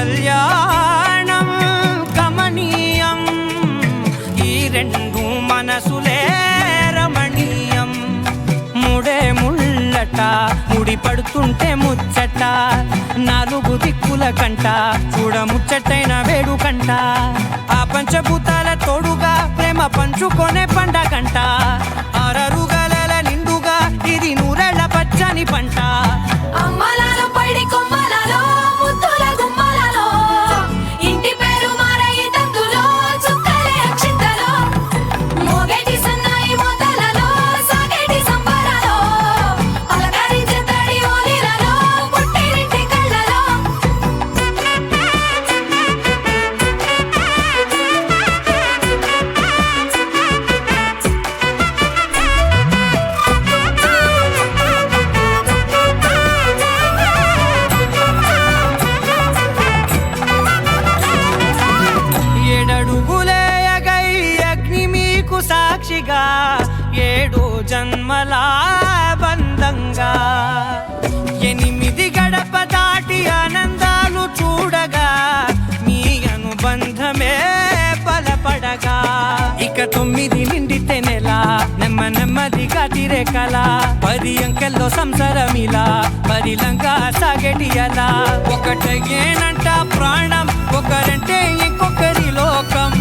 కళ్యాణం కమనీయం, ఈ రెండు మనసులే రమణీయం. ముడే ముళ్ళట ముడి పడుతుంటే ముచ్చట, నాలుగు దిక్కుల కంట చూడ ముచ్చటైన వేడుకంట. ఆ పంచభూతాల తోడుగా ప్రేమ పంచుకొనే పండగంట. ఆరరుగల నిండుగా ఇది నూరెళ్ళ పచ్చని పంట. అమ్మలాలో పడి కొమ్మలలో ముద్దుల గుమ్మలలో, ఇంటి పేరు మారయి తందులో చుక్కలే అక్షింతలో, మోగేటి సన్నాయి మోతలలో సాగేటి సంబరాలో, పలకరించే తడి ఓలిలలో పుట్టినింటి కళ్ళలో. ఏడడుగులే ఎగై అగ్ని మీకు సాక్షిగా, ఏడు జన్మల బంధంగా. 8 గడప దాటి ఆనందాలు చూడగా, మీ అనుబంధమే బలపడగా. ఇక 9 నిండితే నెల నెమ్మదిగా తిరే కల, 10 అంకెల్లో సంసారమిలా పరిలంగా సాగేటి అలా. ఒకటేనంట ప్రాణం, ఒకరంటే ఇంకొకరి లోకం.